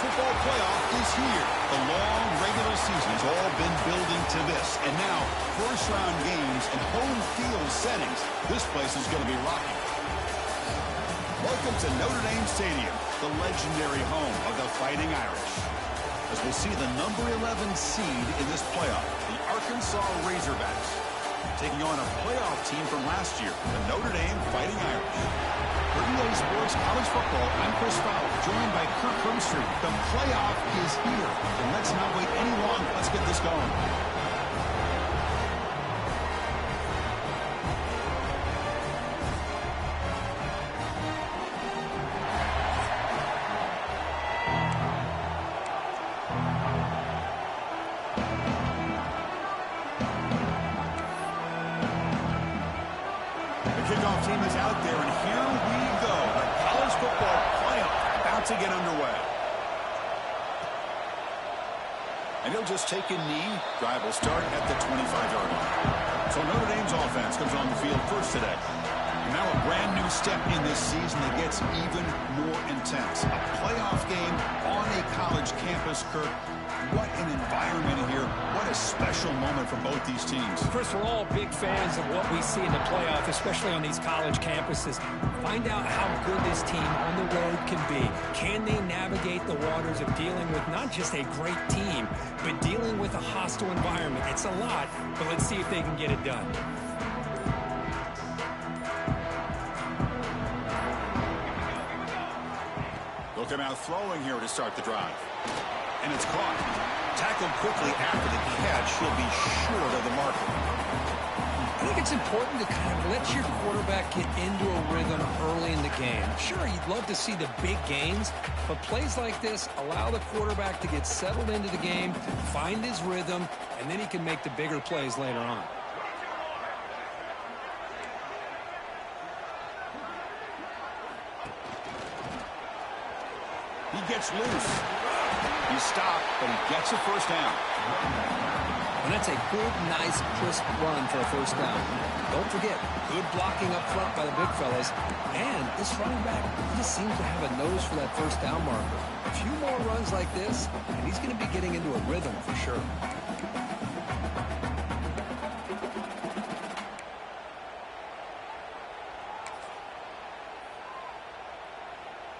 football playoff is here. The long regular season has all been building to this. And now, first-round games and home field settings. This place is going to be rocking. Welcome to Notre Dame Stadium, the legendary home of the Fighting Irish. As we'll see the number 11 seed in this playoff, the Arkansas Razorbacks, taking on a playoff team from last year, the Notre Dame Fighting Irish. For EA Sports College Football, I'm Chris Fowler, joined by Kirk Hermstreet. The playoff is here, and let's not wait any longer. Let's get this going. Kickoff team is out there, and here we go. The college football playoff about to get underway. And he'll just take a knee. Drive will start at the 25-yard line. So Notre Dame's offense comes on the field first today. And now a brand new step in this season that gets even more intense. A playoff game on a college campus, Kirk. What an environment here. What a special moment for both these teams. Chris, we're all big fans of what we see in the playoff, especially on these college campuses. Find out how good this team on the road can be. Can they navigate the waters of dealing with not just a great team, but dealing with a hostile environment? It's a lot, but let's see if they can get it done. They'll come out throwing here to start the drive. And it's caught. Tackled quickly after the catch. He'll be short of the marker. I think it's important to kind of let your quarterback get into a rhythm early in the game. Sure, you'd love to see the big gains, but plays like this allow the quarterback to get settled into the game, find his rhythm, and then he can make the bigger plays later on. He gets loose. He's stopped, but he gets a first down. And that's a good, nice, crisp run for a first down. Don't forget, good blocking up front by the big fellas. And this running back just seems to have a nose for that first down marker. A few more runs like this, and he's going to be getting into a rhythm for sure.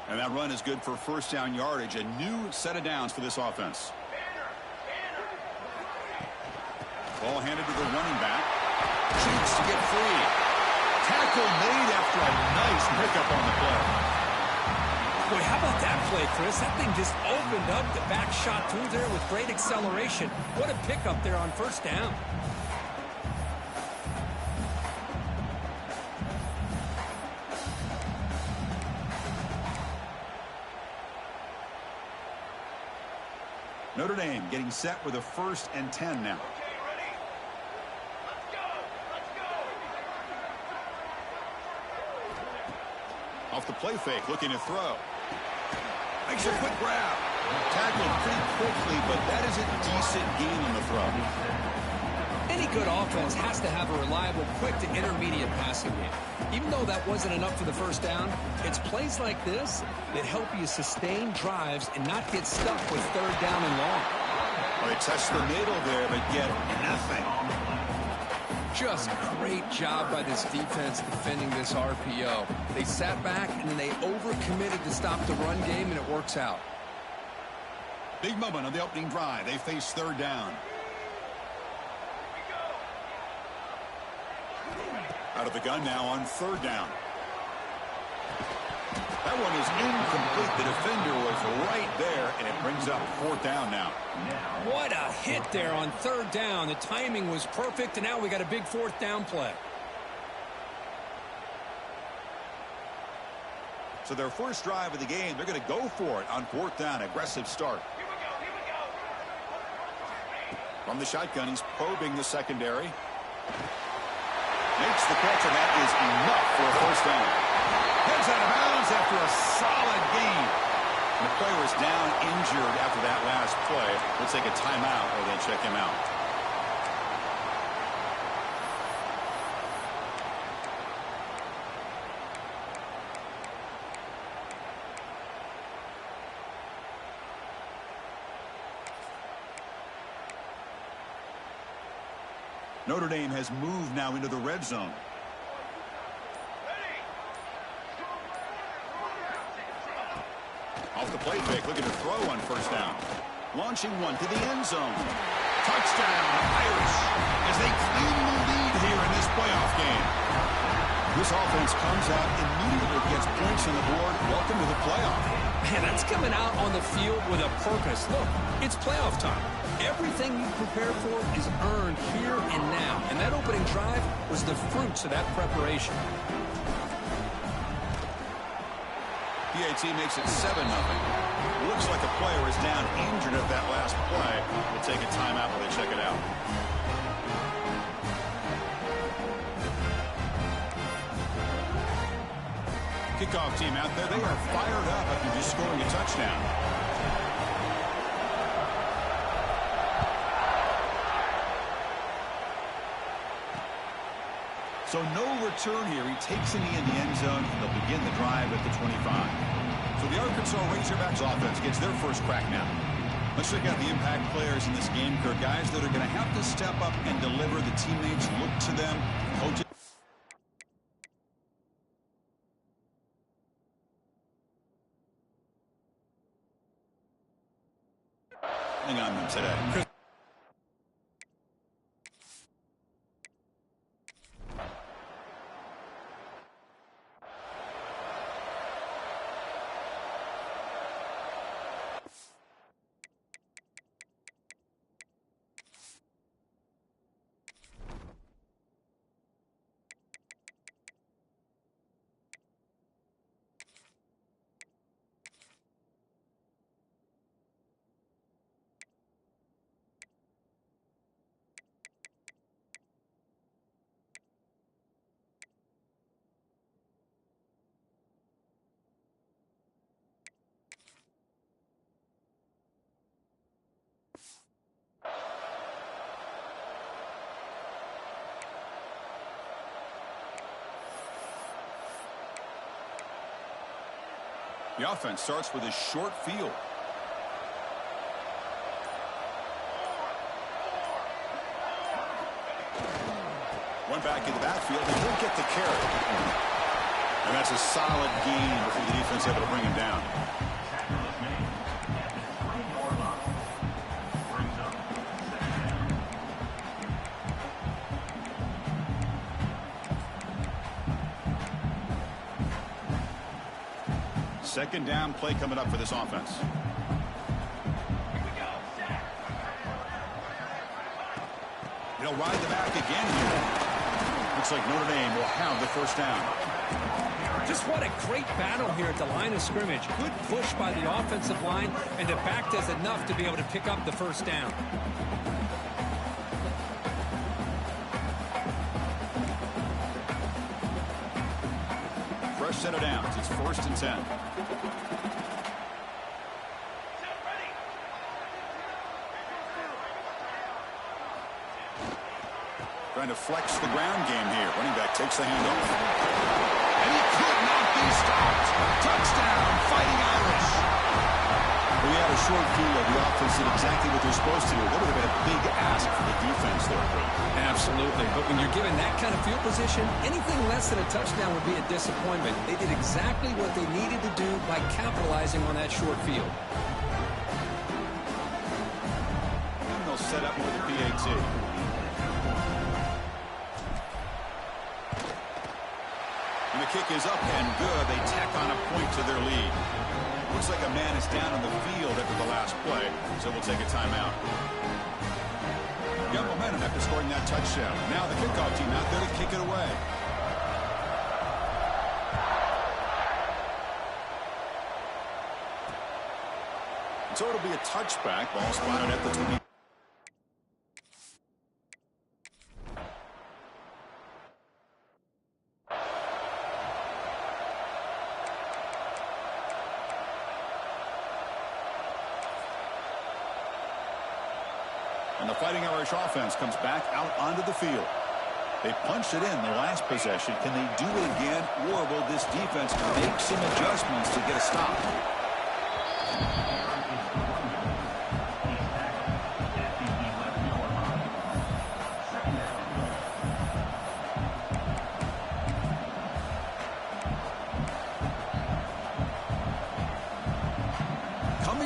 And that run is good for first down yardage. A new set of downs for this offense. Ball handed to the running back. Shoots to get free. Tackle made after a nice pickup on the play. Boy, how about that play, Chris? That thing just opened up. The back shot through there with great acceleration. What a pickup there on first down. Notre Dame getting set with a 1st and 10 now. Off the play fake, looking to throw. Makes a quick grab. Tackled pretty quickly, but that is a decent gain on the throw. Any good offense has to have a reliable, quick to intermediate passing game. Even though that wasn't enough for the first down, it's plays like this that help you sustain drives and not get stuck with third down and long. Well, they touched the middle there, but get nothing. Just great job by this defense defending this RPO. They sat back, and then they overcommitted to stop the run game, and it works out. Big moment on the opening drive. They face third down. Out of the gun now on third down. That one is incomplete. The defender was right there, and it brings up fourth down now. What a hit there on third down. The timing was perfect, and now we got a big fourth down play. So their first drive of the game, they're going to go for it on fourth down. Aggressive start. From the shotgun, he's probing the secondary. Makes the catch, and that is enough for a first down. Heads out of bounds after a solid gain. And the player is down injured after that last play. We'll take a timeout or they'll check him out. Notre Dame has moved now into the red zone. Off the play fake, looking to throw on first down. Launching one to the end zone. Touchdown, Irish, as they claim the lead here in this playoff game. This offense comes out immediately, gets points on the board. Welcome to the playoff. Man, that's coming out on the field with a purpose. Look, it's playoff time. Everything you prepared for is earned here and now. And that opening drive was the fruits of that preparation. PAT makes it 7-0. Looks like a player is down injured at that last play. We'll take a timeout while they check it out. Kickoff team out there. They are fired up after just scoring a touchdown. So no return here. He takes it in the end zone. They'll begin the drive at the 25. So the Arkansas Razorbacks offense gets their first crack now. Let's check out the impact players in this game, Kirk. Guys that are going to have to step up and deliver. The teammates look to them. Coaches. On them today. The offense starts with a short field. One back in the backfield. He didn't get the carry. And that's a solid gain before the defense able to bring him down. Second down play coming up for this offense. He'll ride the back again here. Looks like Notre Dame will have the first down. Just what a great battle here at the line of scrimmage. Good push by the offensive line, and the back does enough to be able to pick up the first down. Fresh set of downs. It's 1st and 10. Trying to flex the ground game here. Running back takes the handoff. And he could not be stopped. Touchdown, Fighting Irish. We had a short field. The offense did exactly what they're supposed to do. That would have been a big ask for the defense there. Absolutely. But when you're given that kind of field position, anything less than a touchdown would be a disappointment. They did exactly what they needed to do by capitalizing on that short field. And they'll set up with the PAT. And the kick is up and good. They tack on a point to their lead. Looks like a man is down on the field after the last play, so we'll take a timeout. Got momentum after scoring that touchdown. Now the kickoff team out there to kick it away. So it'll be a touchback. Ball spotted at the 20. And the Fighting Irish offense comes back out onto the field. They punched it in the last possession. Can they do it again, or will this defense make some adjustments to get a stop?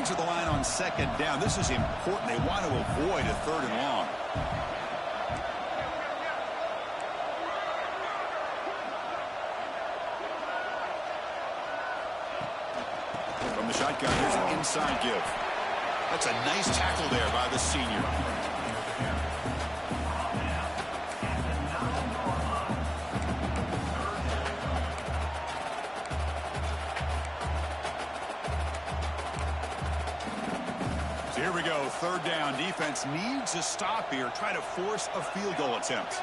to the line on second down. This is important. They want to avoid a third and long. From the shotgun, here's an inside give. That's a nice tackle there by the senior. So here we go, third down. Defense needs a stop here, try to force a field goal attempt.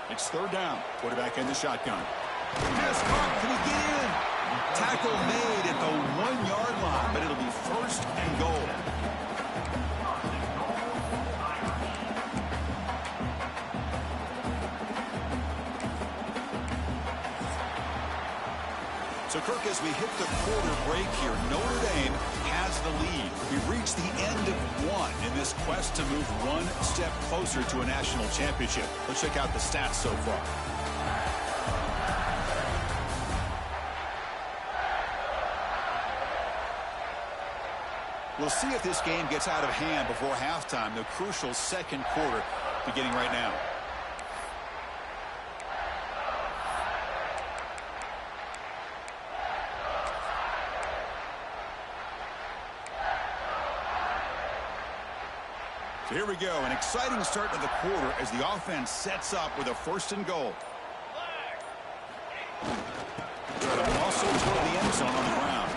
It's third down. Quarterback in the shotgun. Pass caught. Can he get in? Tackle made at the 1-yard line, but it'll be first and goal. So, Kirk, as we hit the quarter break here, Notre Dame has the lead. We've reached the end of one in this quest to move one step closer to a national championship. Let's check out the stats so far. We'll see if this game gets out of hand before halftime, the crucial second quarter beginning right now. So here we go, an exciting start to the quarter as the offense sets up with a first and goal. Try to muscle toward the end zone on the ground.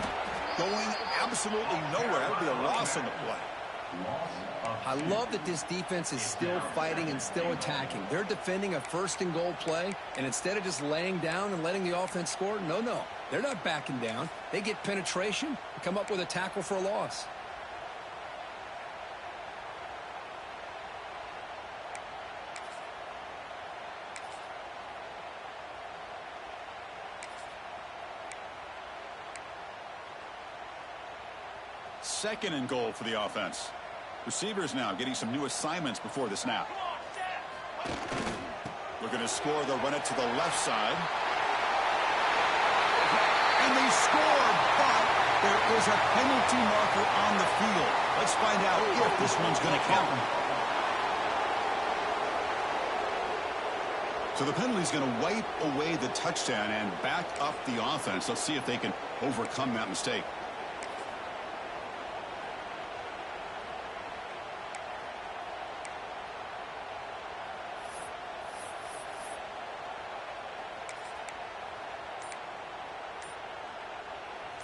Going absolutely nowhere. That would be a loss on the play. I love that this defense is still fighting and still attacking. They're defending a first and goal play, and instead of just laying down and letting the offense score, no. They're not backing down. They get penetration and come up with a tackle for a loss. Second and goal for the offense. Receivers now getting some new assignments before the snap. Looking to score. They'll run it to the left side. And they score, but there is a penalty marker on the field. Let's find out if this one's going to count. So the penalty's going to wipe away the touchdown and back up the offense. Let's see if they can overcome that mistake.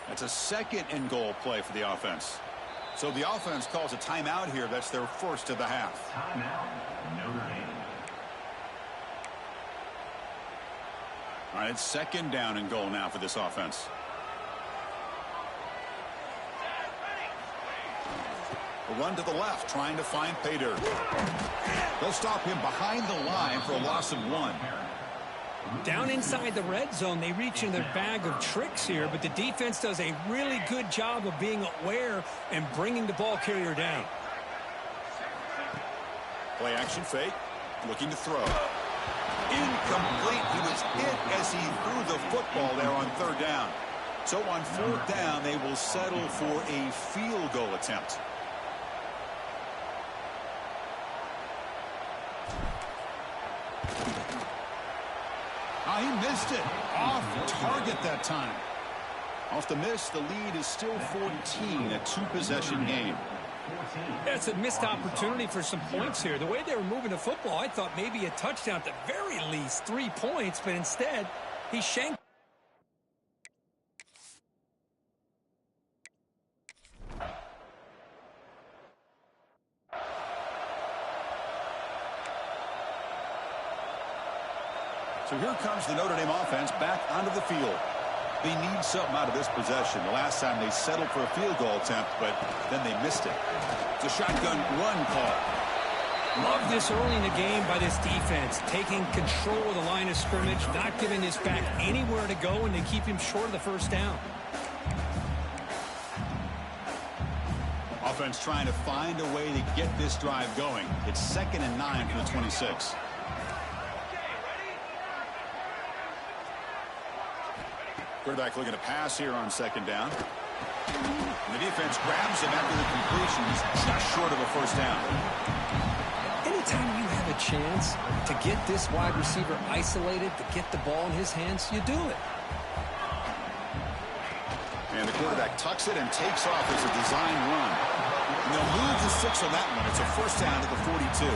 It's a second and goal play for the offense. So the offense calls a timeout here. That's their first of the half. Timeout, Notre Dame. All right, it's second down and goal now for this offense. A run to the left, trying to find Pater. They'll stop him behind the line for a loss of 1. Down inside the red zone, they reach in their bag of tricks here, but the defense does a really good job of being aware and bringing the ball carrier down. Play action fake, looking to throw. Incomplete. He was hit as he threw the football there on third down. So on fourth down, they will settle for a field goal attempt. He missed it. Off target that time. Off the miss, the lead is still 14, a two-possession game. That's a missed opportunity for some points here. The way they were moving the football, I thought maybe a touchdown, at the very least 3 points, but instead, he shanked. So here comes the Notre Dame offense back onto the field. They need something out of this possession. The last time they settled for a field goal attempt, but then they missed it. It's a shotgun run call. Love this early in the game by this defense, taking control of the line of scrimmage, not giving this back anywhere to go, and they keep him short of the first down. Offense trying to find a way to get this drive going. It's 2nd and 9 from the 26. Quarterback looking to pass here on second down. And the defense grabs him after the completion. He's just short of a first down. Anytime you have a chance to get this wide receiver isolated, to get the ball in his hands, you do it. And the quarterback tucks it and takes off as a design run. And they'll move the 6 on that one. It's a first down at the 42.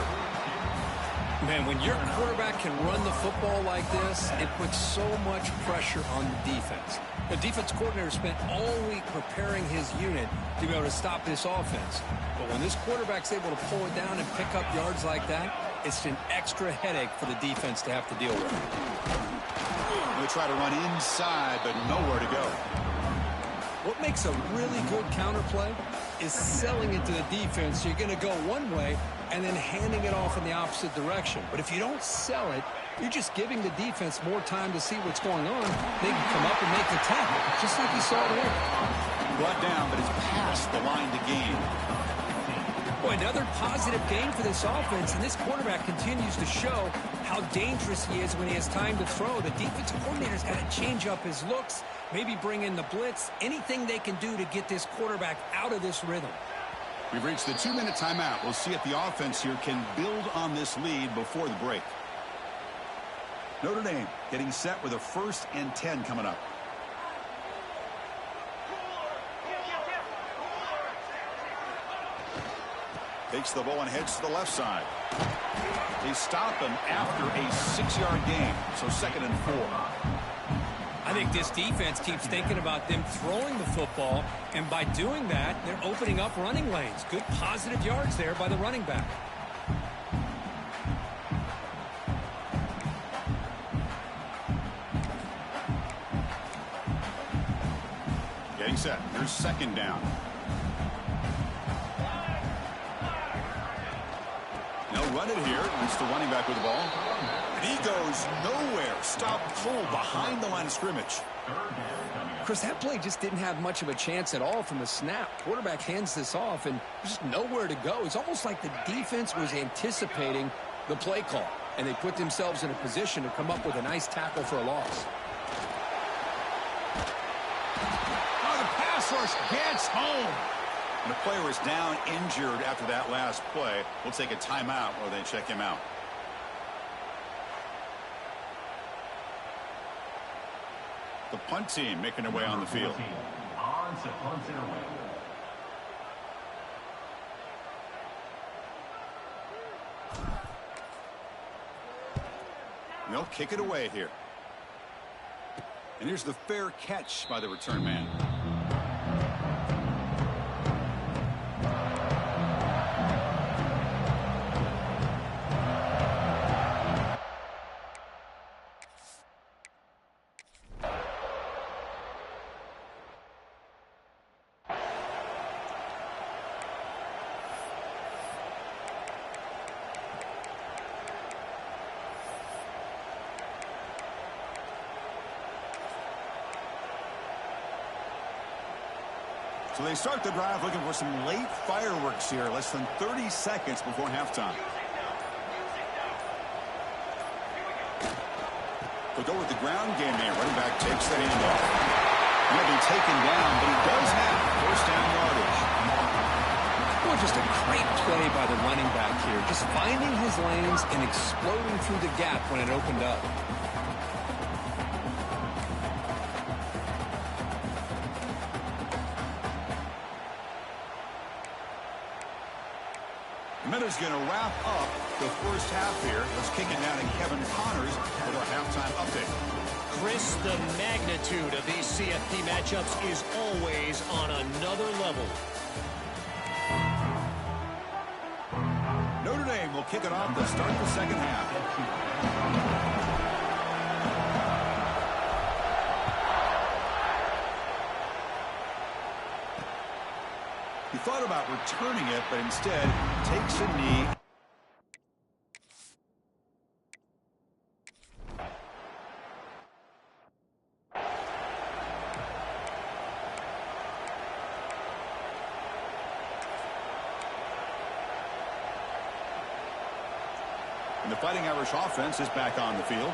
Man, when your quarterback can run the football like this, it puts so much pressure on the defense. The defense coordinator spent all week preparing his unit to be able to stop this offense. But when this quarterback's able to pull it down and pick up yards like that, it's an extra headache for the defense to have to deal with. They try to run inside, but nowhere to go. What makes a really good counterplay is selling it to the defense. So you're going to go one way and then handing it off in the opposite direction. But if you don't sell it, you're just giving the defense more time to see what's going on. They can come up and make the tackle, just like you saw there. Brought down, but it's past the line to gain. Boy, another positive game for this offense, and this quarterback continues to show how dangerous he is when he has time to throw. The defensive coordinator's got to change up his looks, maybe bring in the blitz, anything they can do to get this quarterback out of this rhythm. We've reached the 2-minute timeout. We'll see if the offense here can build on this lead before the break. Notre Dame getting set with a 1st and 10 coming up. Takes the ball and heads to the left side. They stop him after a 6-yard gain, so 2nd and 4. I think this defense keeps thinking about them throwing the football, and by doing that, they're opening up running lanes. Good positive yards there by the running back. Getting set. Here's 2nd down. They'll run it here. It's the running back with the ball. And he goes nowhere. Stop full behind the line of scrimmage. Chris, that play just didn't have much of a chance at all from the snap. Quarterback hands this off, and there's just nowhere to go. It's almost like the defense was anticipating the play call, and they put themselves in a position to come up with a nice tackle for a loss. Oh, the pass rush gets home. And the player is down injured after that last play. We'll take a timeout while they check him out. The punt team making their way on the field. On to punt it away. And they'll kick it away here. And here's the fair catch by the return man. So they start the drive looking for some late fireworks here, less than 30 seconds before halftime. They'll go with the ground game here. Running back takes the handoff. He'll be taken down, but he does have first down yardage. Well, just a great play by the running back here. Just finding his lanes and exploding through the gap when it opened up. Miller's going to wrap up the first half here. Let's kick it down to Kevin Connors with our halftime update. Chris, the magnitude of these CFP matchups is always on another level. Notre Dame will kick it off to start the second half. He thought about returning it, but instead takes a knee. And the Fighting Irish offense is back on the field.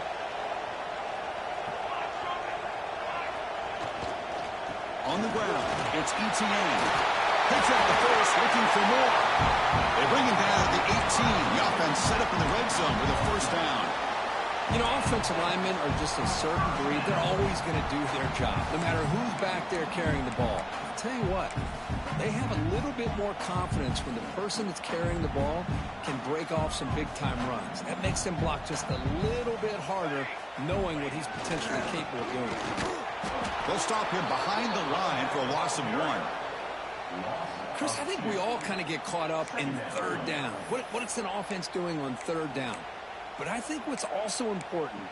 On the ground, it's ETN. Picks out the first, looking for more. They bring him down at the 18. The offense set up in the red zone with a first down. You know, offensive linemen are just a certain breed. They're always going to do their job, no matter who's back there carrying the ball. I'll tell you what, they have a little bit more confidence when the person that's carrying the ball can break off some big-time runs. That makes them block just a little bit harder, knowing what he's potentially capable of doing. They'll stop him behind the line for a loss of 1. Chris, I think we all kind of get caught up in third down. What's an offense doing on third down? But I think what's also important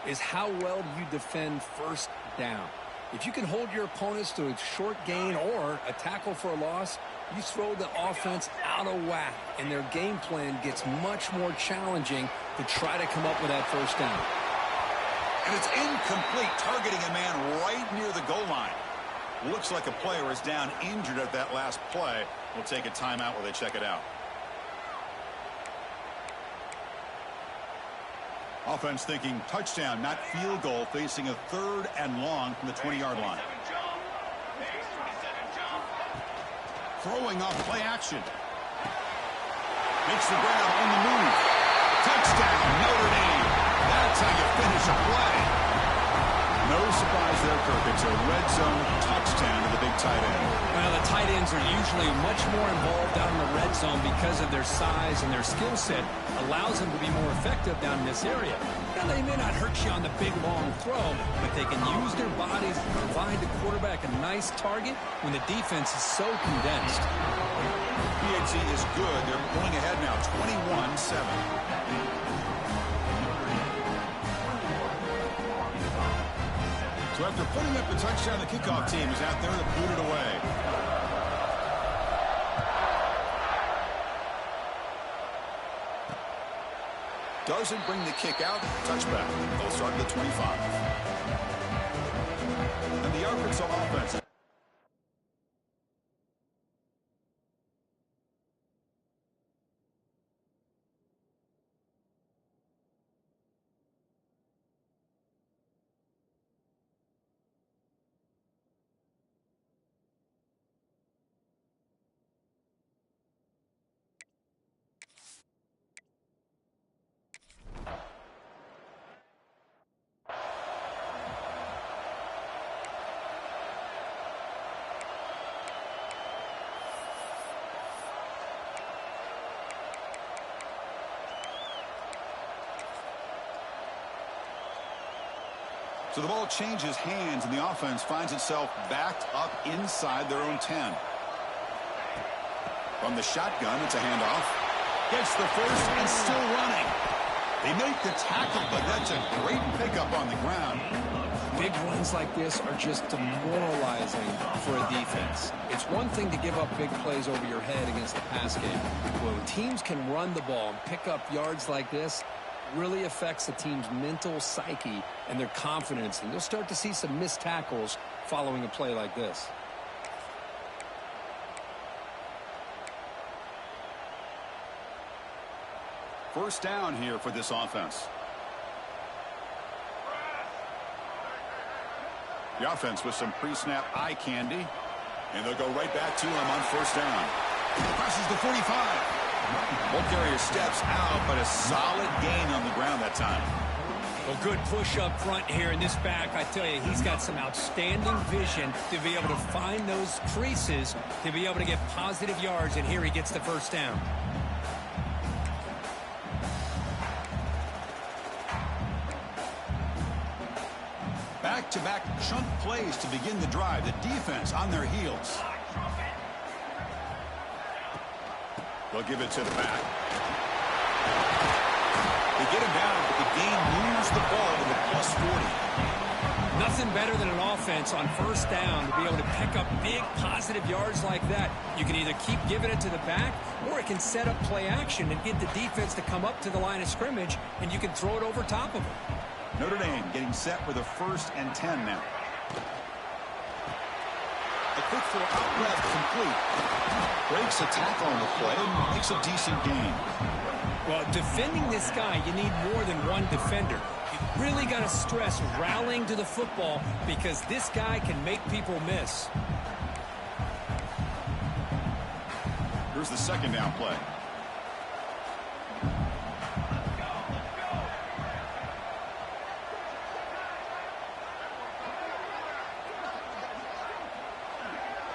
is how well you defend first down. If you can hold your opponents to a short gain or a tackle for a loss, you throw the offense out of whack, and their game plan gets much more challenging to try to come up with that first down. And it's incomplete, targeting a man right near the goal line. Looks like a player is down injured at that last play. We'll take a timeout while they check it out. Offense thinking touchdown, not field goal, facing a 3rd and long from the 20-yard line. Throwing off play action. Makes the grab on the move. Touchdown, Notre Dame. That's how you finish a play. No surprise there, Kirk. It's a red zone touchdown to the big tight end. Well, the tight ends are usually much more involved down in the red zone because of their size and their skill set allows them to be more effective down in this area. Now, they may not hurt you on the big, long throw, but they can use their bodies to provide the quarterback a nice target when the defense is so condensed. PAT is good. They're pulling ahead now, 21-7. So after putting up the touchdown, the kickoff team is out there to boot it away. Doesn't bring the kick out. Touchback. They'll start at the 25. And the Arkansas offense. So the ball changes hands, and the offense finds itself backed up inside their own 10. From the shotgun, it's a handoff. Gets the first and still running. They make the tackle, but that's a great pickup on the ground. Big runs like this are just demoralizing for a defense. It's one thing to give up big plays over your head against the pass game. When teams can run the ball and pick up yards like this, really affects the team's mental psyche and their confidence, and you'll start to see some missed tackles following a play like this. First down here for this offense. The offense with some pre-snap eye candy, and they'll go right back to him on first down. Crosses the 45. Ball carrier steps out, but a solid gain on the ground that time. Well, good push up front here in this back. I tell you, he's got some outstanding vision to be able to find those creases, to be able to get positive yards, and here he gets the first down. Back-to-back chunk plays to begin the drive. The defense on their heels. They'll give it to the back. They get him down, but the game moves the ball to the plus 40. Nothing better than an offense on first down to be able to pick up big positive yards like that. You can either keep giving it to the back, or it can set up play action and get the defense to come up to the line of scrimmage, and you can throw it over top of them. Notre Dame getting set with a 1st and 10 now. A quick throw out left, complete. Breaks a tackle on the play and makes a decent gain. Well, defending this guy, you need more than one defender. You Really got to stress rallying to the football because this guy can make people miss. Here's the second down play.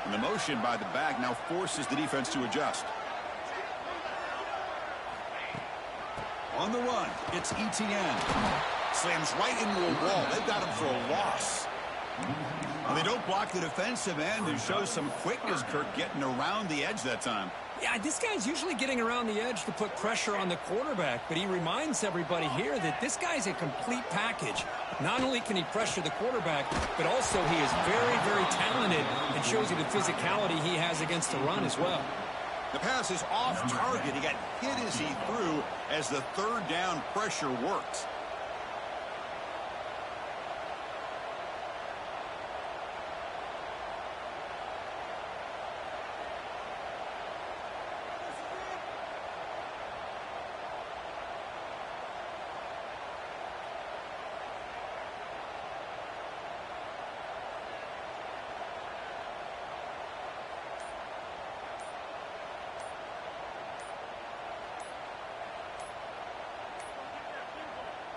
And the motion by the back now forces the defense to adjust. On the run, it's ETN. Slams right into a wall. They've got him for a loss. Well, they don't block the defensive end and show some quickness, Kirk, getting around the edge that time. Yeah, this guy's usually getting around the edge to put pressure on the quarterback, but he reminds everybody here that this guy's a complete package. Not only can he pressure the quarterback, but also he is very, very talented and shows you the physicality he has against the run as well. The pass is off target. He got hit as he threw as the third down pressure works.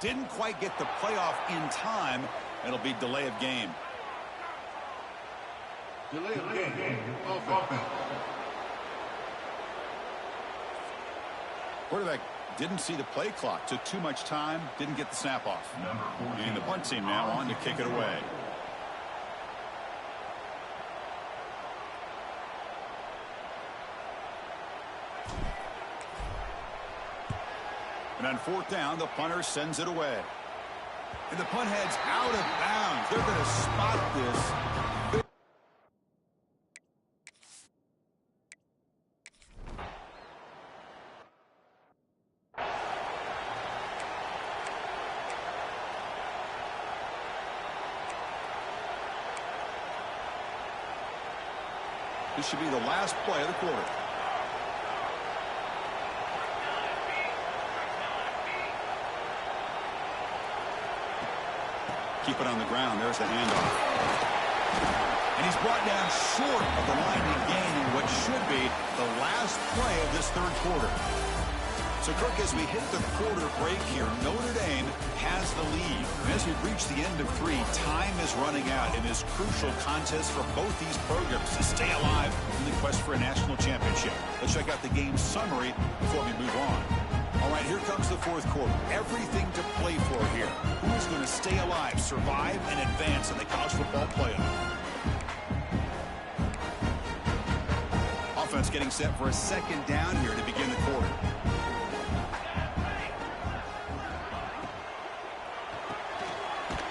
Didn't quite get the playoff in time. It'll be delay of game. Delay of game. Offense. Quarterback didn't see the play clock. Took too much time. Didn't get the snap off. And the punt team now on to kick it away. And on fourth down, the punter sends it away. And the punt heads out of bounds. They're going to spot this. This should be the last play of the quarter. Keep it on the ground. There's the handoff. And he's brought down short of the line to gain in what should be the last play of this third quarter. So, Kirk, as we hit the quarter break here, Notre Dame has the lead. And as we reach the end of three, time is running out in this crucial contest for both these programs to stay alive in the quest for a national championship. Let's check out the game summary before we move on. All right, here comes the fourth quarter. Everything to play for here. Who is going to stay alive, survive, and advance in the college football playoff? Offense getting set for a second down here to begin the quarter.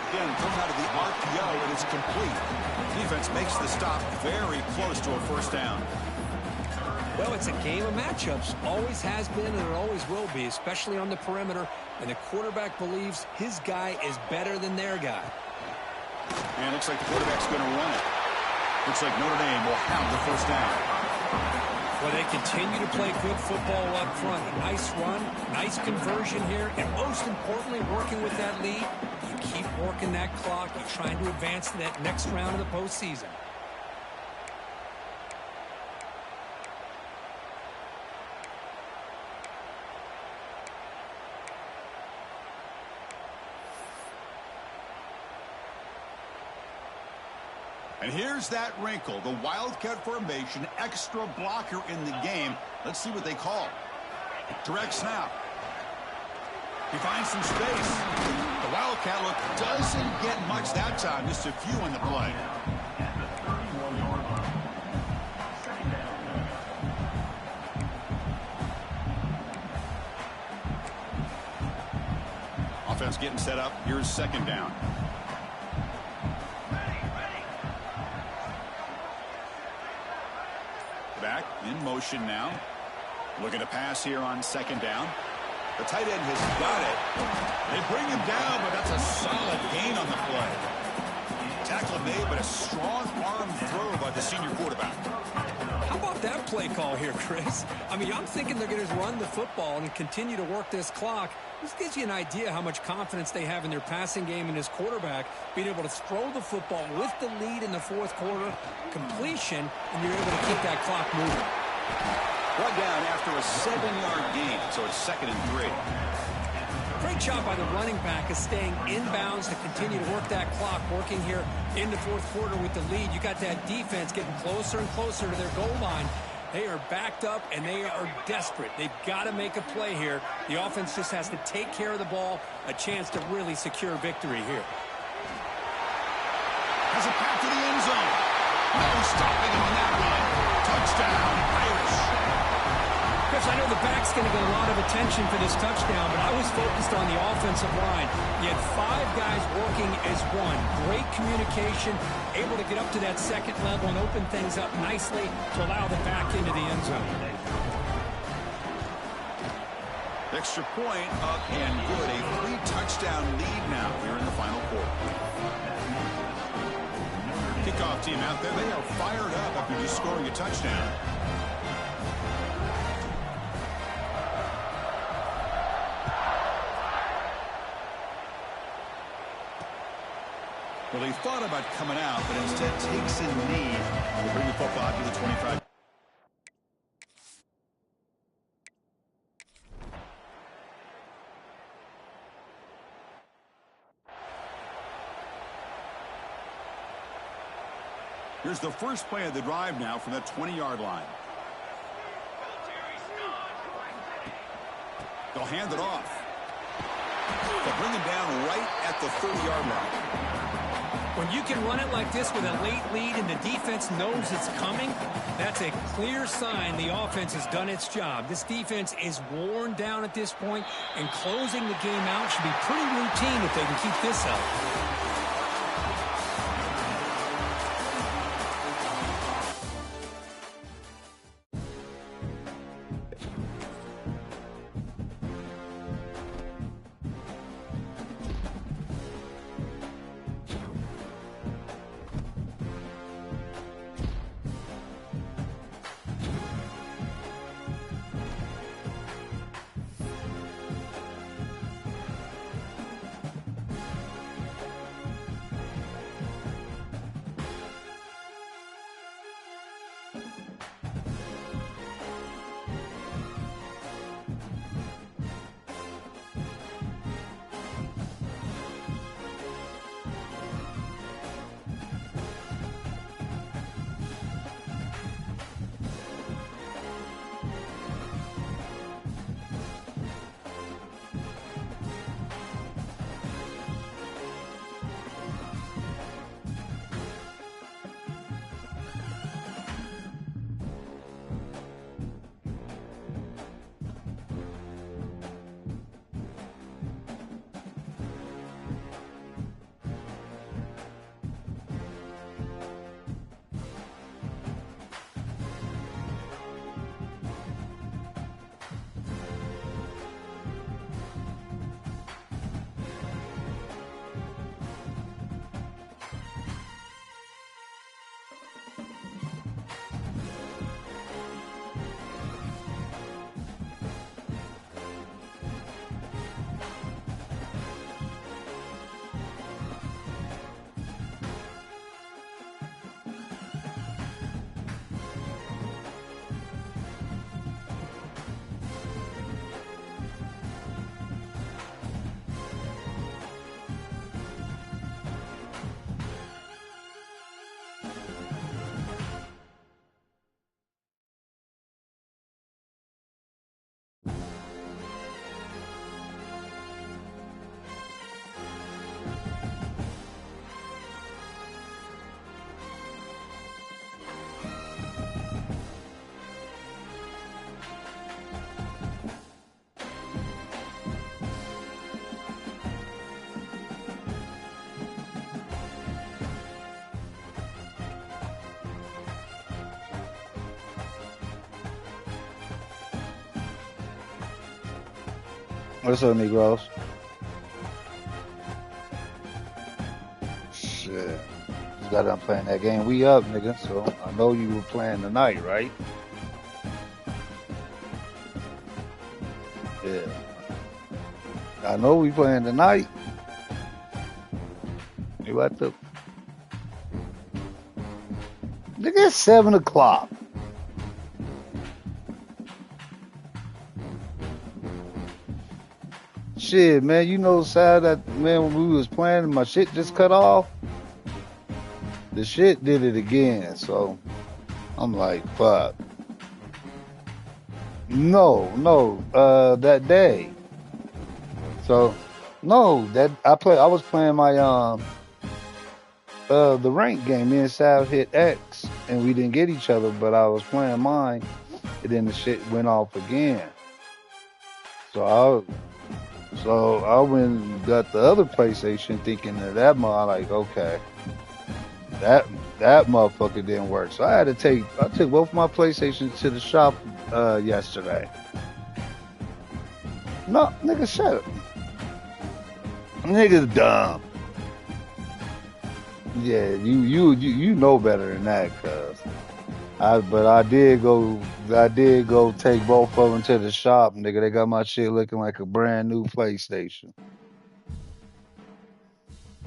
Again, comes out of the RPO, and it's complete. Defense makes the stop very close to a first down. Well, it's a game of matchups. Always has been and it always will be, especially on the perimeter. And the quarterback believes his guy is better than their guy. And it looks like the quarterback's going to run it. Looks like Notre Dame will have the first down. Well, they continue to play good football up front. A nice run, nice conversion here, and most importantly, working with that lead. You keep working that clock. You're trying to advance to that next round of the postseason. And here's that wrinkle, the Wildcat formation, extra blocker in the game. Let's see what they call. Direct snap. He finds some space. The Wildcat look doesn't get much that time, just a few on the play. Offense getting set up. Here's second down. Back in motion now. Looking to pass here on second down. The tight end has got it. They bring him down, but that's a solid gain on the play. Tackle made, but a strong arm throw by the senior quarterback. How about that play call here, Chris. I mean, I'm thinking they're going to run the football and continue to work this clock. This gives you an idea how much confidence they have in their passing game and his quarterback, being able to throw the football with the lead in the fourth quarter, completion, and you're able to keep that clock moving. One down after a 7-yard gain, so it's 2nd and 3. Great job by the running back of staying inbounds to continue to work that clock, working here in the fourth quarter with the lead. You got that defense getting closer and closer to their goal line. They are backed up, and they are desperate. They've got to make a play here. The offense just has to take care of the ball, a chance to really secure victory here. Has a path to the end zone. No stopping him on that run. Touchdown, Irish. Chris, I know the back's going to get a lot of attention for this touchdown, but I was focused on the offensive line. You had 5 guys working as one. Great communication, able to get up to that second level and open things up nicely to allow the back into the end zone. Extra point up and good. A 3-touchdown lead now here in the final quarter. Kickoff team out there. They are fired up after just scoring a touchdown. Well, he thought about coming out, but instead takes a knee. Will bring the football out to the 25. Here's the first play of the drive now from that 20-yard line. They'll hand it off. They'll bring him down right at the 30-yard line. When you can run it like this with a late lead and the defense knows it's coming, that's a clear sign the offense has done its job. This defense is worn down at this point, and closing the game out should be pretty routine if they can keep this up. What's up, Negroes? Shit. Just got done playing that game. We up, nigga. So I know you were playing tonight, right? I know we playing tonight. You at the nigga, it's 7 o'clock. Shit, man, you know Saturday, man, when we was playing, my shit just cut off. The shit did it again, so I'm like, fuck. No, that day. So, no, that I was playing my the rank game. Me and Sal hit X, and we didn't get each other, but I was playing mine, and then the shit went off again. So I went and got the other PlayStation, thinking that like, okay, that motherfucker didn't work. So I took both my PlayStations to the shop yesterday. No, nigga, shut up. Nigga's dumb. Yeah, you know better than that, cuz. But I did go take both of them to the shop, nigga. They got my shit looking like a brand new PlayStation.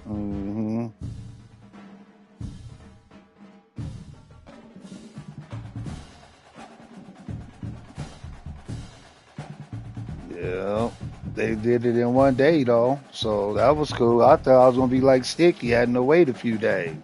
Mm-hmm. Yeah. They did it in one day though, so that was cool. I thought I was gonna be like Sticky, having to wait a few days.